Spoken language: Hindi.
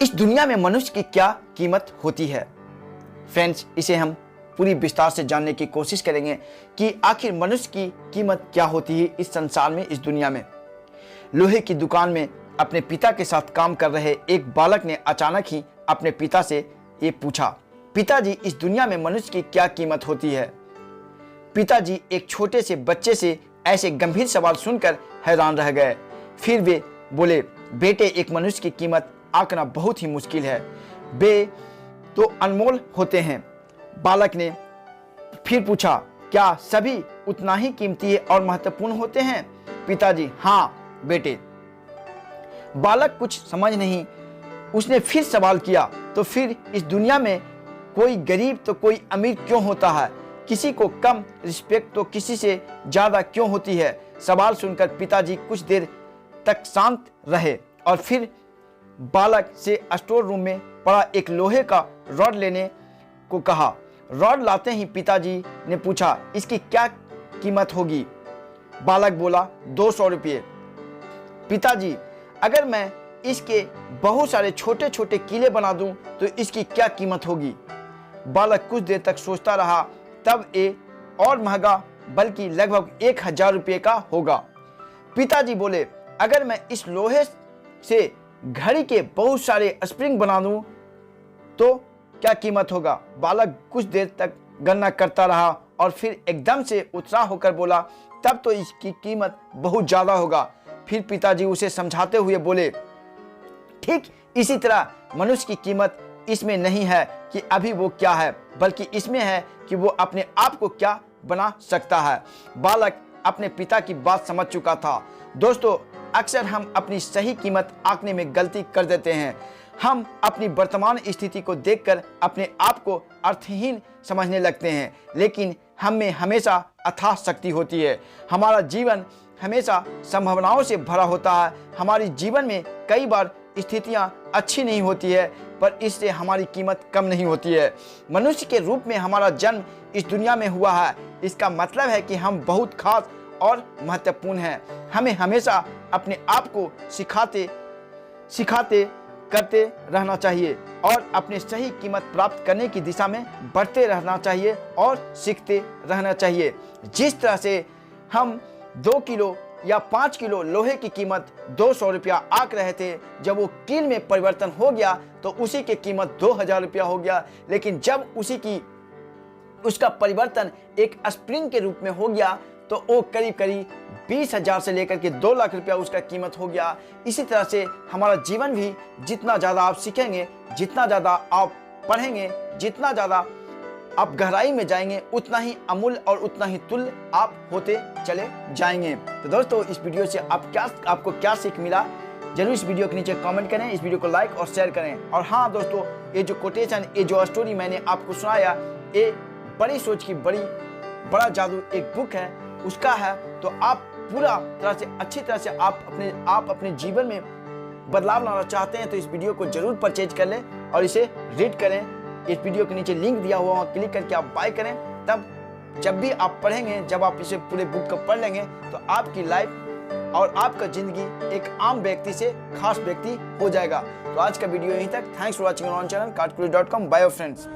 इस दुनिया में मनुष्य की क्या कीमत होती है। फ्रेंड्स, इसे हम पूरी विस्तार से जानने की कोशिश करेंगे कि आखिर मनुष्य की कीमत क्या होती है इस संसार में, इस दुनिया में। लोहे की दुकान में अपने पिता के साथ काम कर रहे एक बालक ने अचानक ही अपने पिता से ये पूछा, पिताजी, इस दुनिया में मनुष्य की क्या कीमत होती है। पिताजी एक छोटे से बच्चे से ऐसे गंभीर सवाल सुनकर हैरान रह गए। फिर वे बोले, बेटे, एक मनुष्य की कीमत आंकना बहुत ही मुश्किल है, वे तो अनमोल होते हैं। बालक ने फिर पूछा, क्या सभी उतना ही कीमती और महत्वपूर्ण होते हैं। पिताजी, हाँ बेटे। बालक कुछ समझ नहीं, उसने फिर सवाल किया, तो फिर इस दुनिया में कोई गरीब तो कोई अमीर क्यों होता है, किसी को कम रिस्पेक्ट तो किसी से ज्यादा क्यों होती है। सवाल सुनकर पिताजी कुछ देर तक शांत रहे और फिर बालक से स्टोर रूम में पड़ा एक लोहे का रॉड लेने को कहा। रॉड लाते ही पिताजी ने पूछा, इसकी क्या कीमत होगी। बालक बोला, 200 रुपये। पिताजी, अगर मैं इसके बहुत सारे छोटे छोटे कीले बना दूं तो इसकी क्या कीमत होगी। बालक कुछ देर तक सोचता रहा, तब ये और महंगा, बल्कि लगभग 1000 रुपये का होगा। पिताजी बोले, अगर मैं इस लोहे से घड़ी के बहुत सारे स्प्रिंग बना दूं तो क्या कीमत होगा। बालक कुछ देर तक गणना करता रहा और फिर एकदम से उत्साह होकर बोला, तब तो इसकी कीमत बहुत ज्यादा होगा। फिर पिताजी उसे समझाते हुए बोले, ठीक इसी तरह मनुष्य की कीमत इसमें नहीं है कि अभी वो क्या है, बल्कि इसमें है कि वो अपने आप को क्या बना सकता है। बालक अपने पिता की बात समझ चुका था। दोस्तों, अक्सर हम अपनी सही कीमत आंकने में गलती कर देते हैं। हम अपनी वर्तमान स्थिति को देखकर अपने आप को अर्थहीन समझने लगते हैं, लेकिन हम में हमेशा अथाह शक्ति होती है। हमारा जीवन हमेशा संभावनाओं से भरा होता है। हमारी जीवन में कई बार स्थितियां अच्छी नहीं होती है, पर इससे हमारी कीमत कम नहीं होती है। मनुष्य के रूप में हमारा जन्म इस दुनिया में हुआ है, इसका मतलब है कि हम बहुत खास और महत्वपूर्ण हैं। हमें हमेशा अपने आप को सिखाते करते रहना चाहिए और अपने सही कीमत प्राप्त करने की दिशा में बढ़ते रहना चाहिए और सीखते रहना चाहिए। जिस तरह से हम 2 किलो या 5 किलो लोहे की कीमत 200 रुपया आंक रहे थे, जब वो कील में परिवर्तन हो गया तो उसी की कीमत 2000 रुपया हो गया। लेकिन जब उसका परिवर्तन एक स्प्रिंग के रूप में हो गया तो वो करीब करीब 20,000 से लेकर के 2 लाख रुपया उसका कीमत हो गया। इसी तरह से हमारा जीवन भी, जितना ज़्यादा आप सीखेंगे, जितना ज़्यादा आप पढ़ेंगे, जितना ज़्यादा आप गहराई में जाएंगे, उतना ही अमूल्य और उतना ही तुल्य आप होते चले जाएंगे। तो दोस्तों, इस वीडियो से आपको क्या सीख मिला, जरूर इस वीडियो के नीचे कमेंट करें, इस वीडियो को लाइक और शेयर करें। और हाँ दोस्तों, ये जो कोटेशन, ये जो स्टोरी मैंने आपको सुनाया, ये बड़ी सोच की बड़ा जादू एक बुक है, उसका है। तो आप पूरा तरह से, अच्छी तरह से आप अपने जीवन में बदलाव लाना चाहते हैं तो इस वीडियो को जरूर परचेज कर लें और इसे रीड करें। इस वीडियो के नीचे लिंक दिया हुआ, वहाँ क्लिक करके आप बाय करें। तब जब भी आप पढ़ेंगे, जब आप इसे पूरे बुक को पढ़ लेंगे तो आपकी लाइफ और आपका जिंदगी एक आम व्यक्ति से खास व्यक्ति हो जाएगा। तो आज का वीडियो यहीं तक। Thanks for watching on channel katkuri.com। Bye friends.